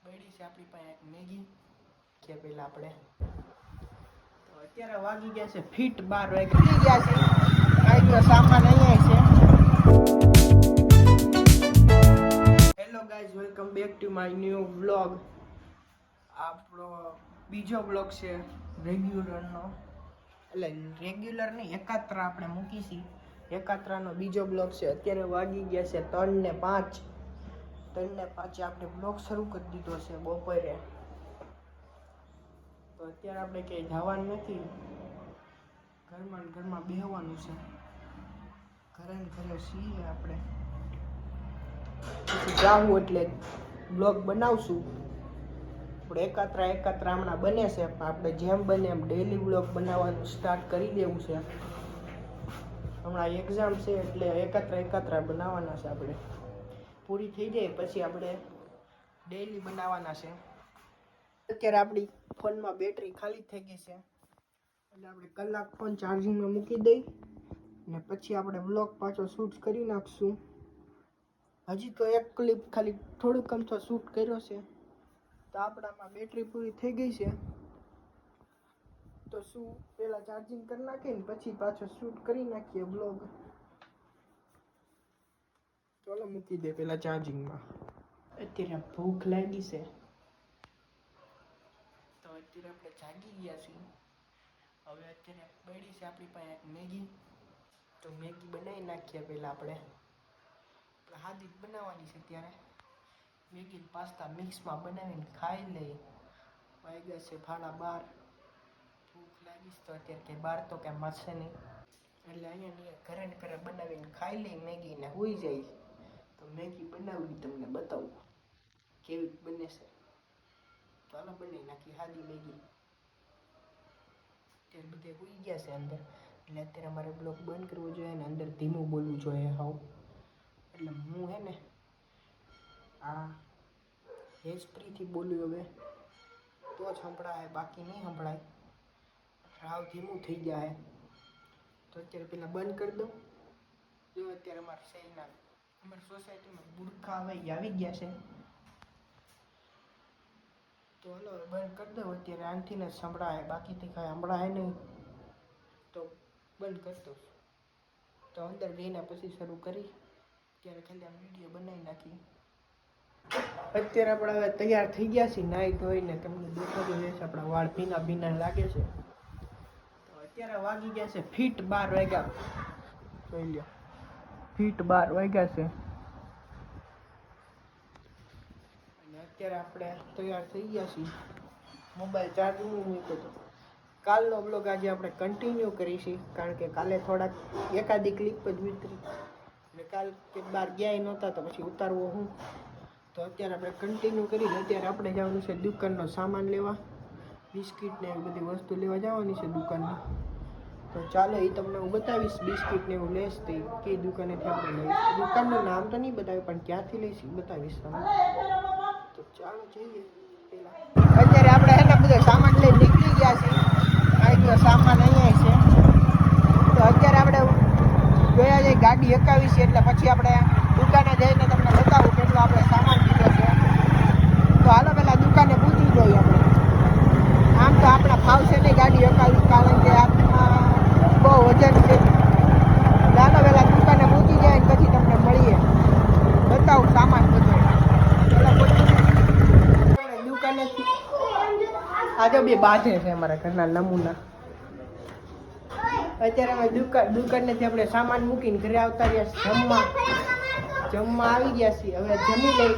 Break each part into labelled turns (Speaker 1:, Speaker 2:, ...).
Speaker 1: પડી છે આપણી પાસે એક મેગી કે પહેલા આપણે તો અત્યારે વાગી ગયા છે ફીટ 12 વાગી ગયા છે. કાંઈનો સામાન અહીંયા છે. Hello guys, welcome back to my new vlog. આપણો બીજો વ્લોગ છે રેગ્યુલરનો, એટલે રેગ્યુલર નહીં, એકાત્રા આપણે મૂકીશી. એકાત્રાનો બીજો બ્લોગ છે. અત્યારે વાગી ગયા છે 3 ને 5. 3 ને 5 આપણે બ્લોગ શરૂ કરી દીધો છે બપોરે. તો અત્યારે આપણે ક્યાંય જવાનું નથી, ઘરમાં ને ઘરમાં બેહવાનું છે. ઘરે ને ઘરે છીએ આપણે. પછી જાવું એટલે બ્લોગ બનાવશું. આપણે એકાત્રા હમણાં બને છે, આપણે જેમ બને એમ ડેઈલી બ્લોગ બનાવવાનું સ્ટાર્ટ કરી દેવું છે. હમણાં એક્ઝામ છે એટલે એકાત્રા બનાવવાના છે. આપણે પૂરી થઈ જાય પછી આપણે ડેઈલી બનાવવાના છે. અત્યારે આપણી ફોનમાં બેટરી ખાલી થઈ ગઈ છે એટલે આપણે કલાક ફોન ચાર્જિંગમાં મૂકી દઈ ને પછી આપણે વ્લોગ પાછો શૂટ કરી નાખશું. હજી તો એક ક્લિપ ખાલી થોડુંક અમથો શૂટ કર્યો છે, તો આપણામાં બેટરી પૂરી થઈ ગઈ છે. તો શું પહેલાં ચાર્જિંગ કરી નાખીને પછી પાછો શૂટ કરી નાખીએ બ્લોગ. ચાલો મૂકી દે પહેલાં ચાર્જિંગમાં. અત્યારે ભૂખ લાગી છે તો અત્યારે આપણે જાગી ગયા છીએ. હવે અત્યારે પડી છે આપણી પાસે એક મેગી, તો મેગી બનાવી નાખીએ. પહેલાં આપણે હાદી બનાવવાની છે. ત્યારે મેગી પાસ્તા મિક્સમાં બનાવીને ખાઈ લઈએ. વાગ્યા છે 12:30. ભૂખ લાગીશ તો અત્યારે કંઈ બહાર તો કાંઈ મળશે નહીં, એટલે અહીંયા ઘરે ને ઘરે બનાવીને ખાઈ લઈ મેગીને હોઈ જાય. તો મેગી બનાવી તમને બતાવું કેવી બને છે. ચાલો બનાવી નાખી સાદી મેગી. અત્યારે બધે હોઈ ગયા છે અંદર, એટલે અત્યારે અમારે બ્લોગ બંધ કરવો જોઈએ ને અંદર ધીમું બોલવું જોઈએ હાવ. એટલે હું હે ને આ હેઝ ફ્રીથી બોલ્યું હવે તો જ સંભળાય, બાકી નહીં સંભળાય. હાવ ધીમું થઈ જાય. તો અત્યારે પેલા બંધ કરી દઉં. જો અત્યારે અમારી સોસાયટીમાં બુરખા આવી ગયા છે, તો હલો બંધ કરી દઉં. અત્યારે આનથી ને સંભળાય, બાકીથી કાંઈ સંભળાય નહીં, તો બંધ કરી દઉં. તો અંદર જઈને પછી શરૂ કરી. અત્યારે ખાલી આ વિડીયો બનાવી નાખી. અત્યારે આપણે હવે તૈયાર થઈ ગયા છીએ નાહી ધોઈને. તમને દેખાતું રહેશે આપણા વાળ ભીના લાગે છે. તો અત્યારે વાગી ગયા છે ફીટ 12 વાગ્યા. જોઈ લો, ફીટ 12 વાગ્યા છે. અને અત્યારે આપણે તૈયાર થઈ ગયા છીએ. મોબાઈલ ચાર્જિંગ મૂક્યો હતો. કાલનો બ્લોગ આજે આપણે કન્ટિન્યુ કરીશું, કારણ કે કાલે થોડાક એકાદી ક્લિપ જ વિતરી ને કાલ કે બહાર ગયા નહોતા તો પછી ઉતારવો હું. તો અત્યારે આપણે કન્ટિન્યુ કરી. અત્યારે આપણે જવાનું છે દુકાનનો સામાન લેવા, બિસ્કિટ ને એવી બધી વસ્તુ લેવા જવાની છે દુકાનમાં. તો ચાલો એ તમને હું બતાવીશ. બિસ્કિટ ને એવું લઈશ તો કઈ દુકાનેથી આપણે લઈશ. દુકાનનું નામ તો નહીં બતાવ્યું, પણ ક્યાંથી લઈશ એ બતાવીશ તમને. તો ચાલો જઈએ. પહેલાં અત્યારે આપણે એના બધા સામાન લઈને નીકળી ગયા છીએ. કાંઈનો સામાન અહીંયા છે. તો અત્યારે આપણે ગયા જઈએ ગાડી હકાવી છે, એટલે પછી આપણે દુકાને જઈને તમને બતાવું કેટલો આપણે સામાન લીધો છે. તો હાલો પહેલાં દુકાને પૂછી જોઈએ આપણે. આમ તો આપણા ફાવશે નહીં ગાડી હકાવી, કારણ કે આમાં બહુ વજન છે. ચાલો પહેલાં દુકાને પૂછી જાય પછી તમને મળીએ, બતાવું સામાન બધો. દુકાનેથી આજે બે બાંધે છે અમારા ઘરના નમૂના. અત્યારે અમે દુકાનેથી આપણે સામાન મૂકીને ઘરે આવતા રહ્યા. જમવા આવી ગયા છીએ. હવે જમી લઈ.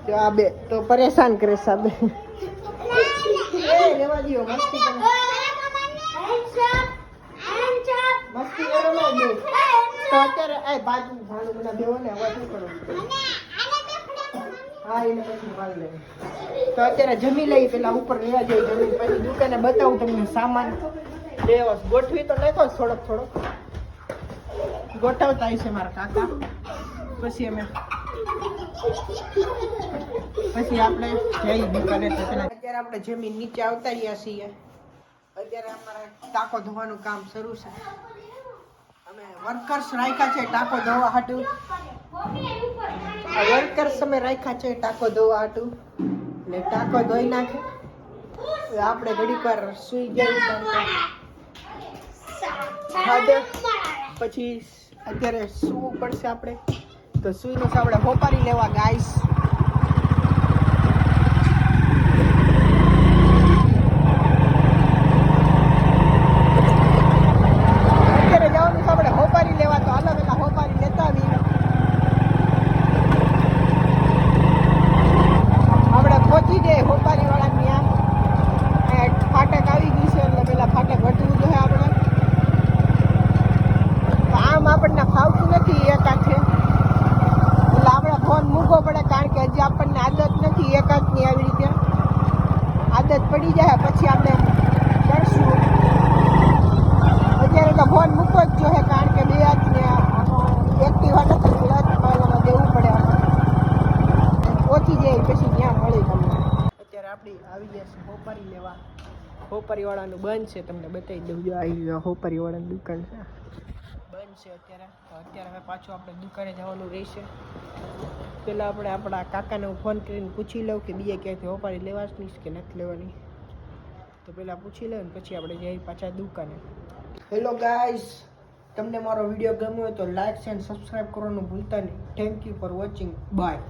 Speaker 1: તો આ બે તો પરેશાન કરે સાબે. રેવા દો, મસ્તી કરો. મસ્તી કરો ને બે. તો અત્યારે આ બાજુ ભાડું બધા દેવો ને અવાજ શું કરો. હા એને પછી ભાગ લે. તો અત્યારે જમી લઈ. પેલા ઉપર રહેવા જઈ જમી પછી દુકાને બતાવું તમને સામાન લેવા. ગોઠવી તો નાખો થોડોક ગોઠવતા હશે મારા કાકા. પછી આપણે જઈ દુકાને. અત્યારે આપણે જમીન નીચે આવતા રહ્યા છીએ. અત્યારે અમારે ટાંકો ધોવાનું કામ શરૂ છે. અમે વર્કર્સ રાખ્યા છે ટાંકો ધોવા હાટું. વર્કર્સ અમે રાખ્યા છે ટાંકો ધોવા હાટું. એટલે ટાંકો ધોઈ નાખે. હવે આપણે ઘડીક વાર સૂઈ ગયા ખાધે પછી અત્યારે સૂવું પડશે આપણે. તો સૂઈને આપણે હોપારી લેવા ગાઈસ. અત્યારે જવાનું છે આપણે હોપારી લેવા. તો હાલો પેલા હોપારી લેતા આવીએ. આપણે પહોંચી જઈએ હોપારી વાળા ત્યાં. ફાટક આવી ગયું છે એટલે પેલા ફાટક વટવું જોઈએ આપણે. આમ આપણને ફાવતું નથી એક હાથે, એટલે આપણે ફોન મૂકવો પડે કારણ કે હજી આપણને આદત નથી એક હાથની. આવી રીતે આદત પડી જાય પછી આપણે કરશું. અત્યારે તો ફોન મૂકવો જ જોઈએ કારણ કે બે હાથને એક્ટિવા નથી ક્લચ દેવું પડે. પહોંચી જાય પછી ત્યાં મળી તમને. અત્યારે આપણી આવી ગયા છે હોપારી લેવા. હોપારીવાળાનું બંધ છે, તમને બતાવી દઉં. જો આવી હોપારીવાળાની દુકાન છે, બંધ છે અત્યારે. તો અત્યારે હવે પાછું આપણે દુકાને જવાનું રહેશે. પહેલાં આપણે આપણા કાકાને હું ફોન કરીને પૂછી લઉં કે બીજે ક્યાંયથી હોપારી લેવાની કે નથી લેવાની. તો પહેલાં પૂછી લઉં ને પછી આપણે જઈએ પાછા દુકાને. હેલો ગાઈસ, તમને મારો વિડીયો ગમ્યો હોય તો લાઇક એન્ડ સબસ્ક્રાઈબ કરવાનું ભૂલતા નહીં. Thank you for watching. By.